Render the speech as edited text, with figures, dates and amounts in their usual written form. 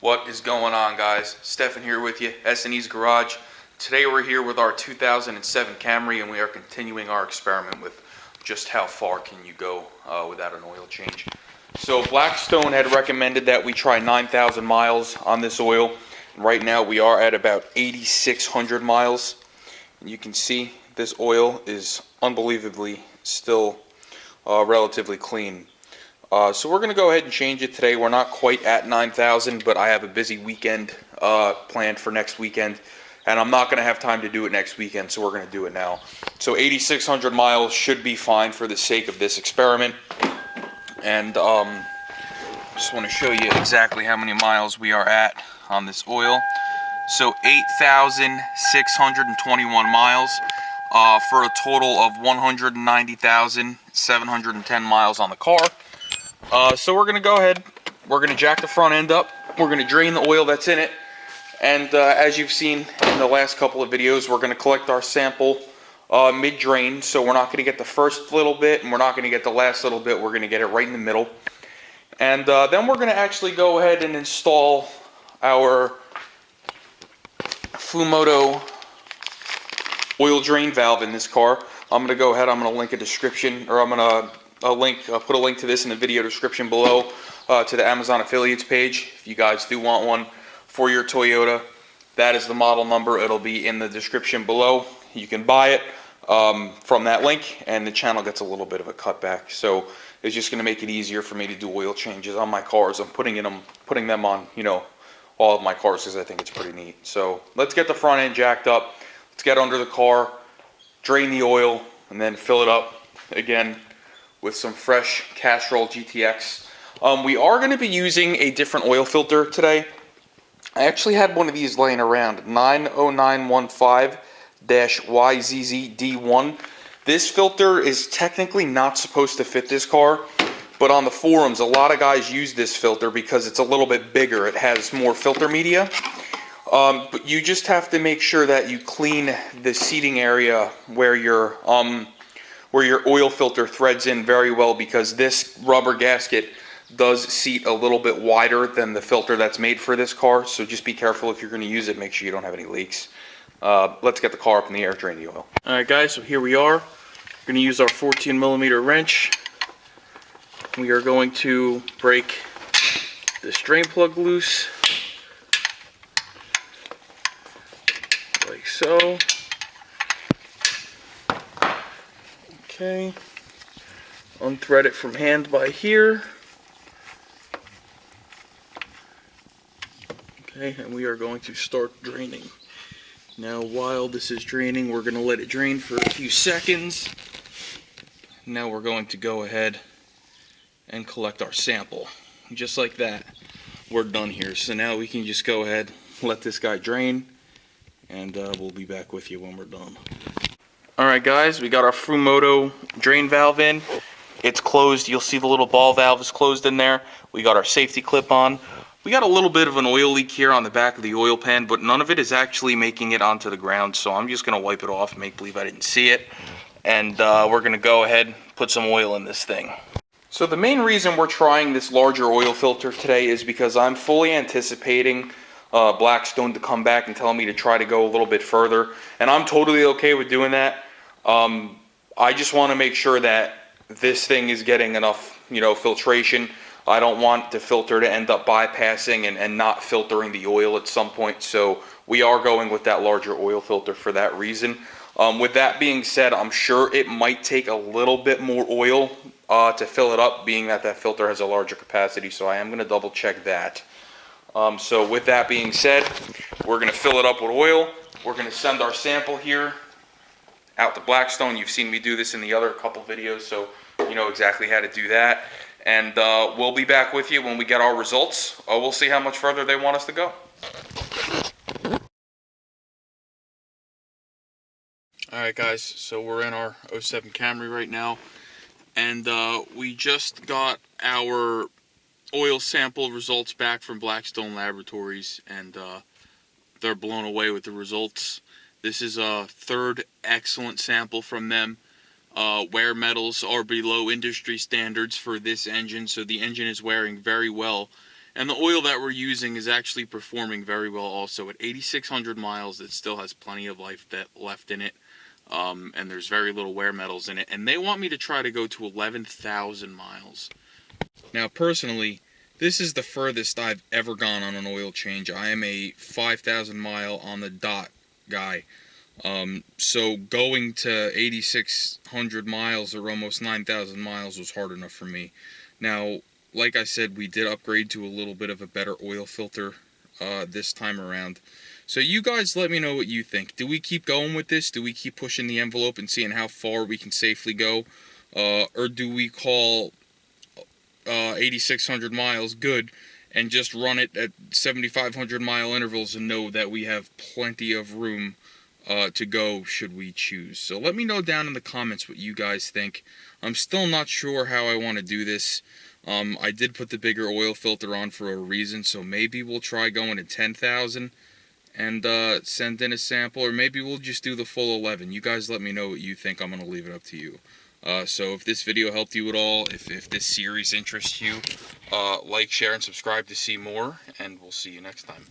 What is going on, guys? Stefan here with you, S&E's Garage. Today we're here with our 2007 Camry, and we are continuing our experiment with just how far can you go without an oil change. So Blackstone had recommended that we try 9,000 miles on this oil. Right now we are at about 8,600 miles. And you can see this oil is unbelievably still relatively clean. So we're going to go ahead and change it today. We're not quite at 9,000, but I have a busy weekend planned for next weekend, and I'm not going to have time to do it next weekend, so we're going to do it now. So 8,600 miles should be fine for the sake of this experiment. And just want to show you exactly how many miles we are at on this oil. So 8,621 miles for a total of 190,710 miles on the car. So we're going to go ahead, we're going to jack the front end up, we're going to drain the oil that's in it, and as you've seen in the last couple of videos, we're going to collect our sample mid-drain, so we're not going to get the first little bit, and we're not going to get the last little bit, we're going to get it right in the middle. And then we're going to actually go ahead and install our Fumoto oil drain valve in this car. I'm going to go ahead, I'm going to link a description, or I'm going to put a link to this in the video description below to the Amazon affiliates page. If you guys do want one for your Toyota, that is the model number. It'll be in the description below. You can buy it from that link, and the channel gets a little bit of a cutback. So it's just going to make it easier for me to do oil changes on my cars. I'm putting them on, all of my cars because I think it's pretty neat. So let's get the front end jacked up. Let's get under the car, drain the oil, and then fill it up again with some fresh Castrol GTX. We are going to be using a different oil filter today. I actually had one of these laying around, 90915-YZZD1. This filter is technically not supposed to fit this car, but on the forums, a lot of guys use this filter because it's a little bit bigger. It has more filter media. But you just have to make sure that you clean the seating area where your oil filter threads in very well, because this rubber gasket does seat a little bit wider than the filter that's made for this car. So just be careful if you're going to use it. Make sure you don't have any leaks. Let's get the car up in the air, drain the oil. Alright guys, so here we are. We're going to use our 14mm wrench. We are going to break this drain plug loose. Like so. Okay, unthread it from hand by here. Okay, and we are going to start draining. Now while this is draining, we're going to let it drain for a few seconds. Now we're going to go ahead and collect our sample. Just like that, we're done here. So now we can just go ahead, let this guy drain, and we'll be back with you when we're done. Alright guys, we got our Fumoto drain valve in. It's closed. You'll see the little ball valve is closed in there. We got our safety clip on. We got a little bit of an oil leak here on the back of the oil pan, but none of it is actually making it onto the ground, so I'm just going to wipe it off and make believe I didn't see it. And we're going to go ahead and put some oil in this thing. So the main reason we're trying this larger oil filter today is because I'm fully anticipating Blackstone to come back and tell me to try to go a little bit further, and I'm totally okay with doing that. I just want to make sure that this thing is getting enough, filtration. I don't want the filter to end up bypassing and not filtering the oil at some point, so we are going with that larger oil filter for that reason. With that being said, I'm sure it might take a little bit more oil to fill it up, being that filter has a larger capacity, so I am going to double check that. So with that being said, we're going to fill it up with oil. We're going to send our sample here out to Blackstone. You've seen me do this in the other couple videos, so you know exactly how to do that. And we'll be back with you when we get our results. We'll see how much further they want us to go. Alright guys, so we're in our 07 Camry right now, and we just got our oil sample results back from Blackstone Laboratories, and they're blown away with the results. This is a third excellent sample from them. Wear metals are below industry standards for this engine, so the engine is wearing very well. And the oil that we're using is actually performing very well also. At 8,600 miles, it still has plenty of life left in it. And there's very little wear metals in it. And they want me to try to go to 11,000 miles. Now, personally, this is the furthest I've ever gone on an oil change. I am a 5,000 mile on the dot guy. So going to 8,600 miles or almost 9,000 miles was hard enough for me. Now, like I said, we did upgrade to a little bit of a better oil filter this time around. So you guys let me know what you think. Do we keep going with this? Do we keep pushing the envelope and seeing how far we can safely go? Or do we call 8,600 miles good and just run it at 7,500 mile intervals and know that we have plenty of room to go should we choose? So let me know down in the comments what you guys think. I'm still not sure how I want to do this. I did put the bigger oil filter on for a reason, so maybe we'll try going to 10,000 and send in a sample, or maybe we'll just do the full 11. You guys let me know what you think. I'm going to leave it up to you. So if this video helped you at all, if this series interests you, like, share, and subscribe to see more, and we'll see you next time.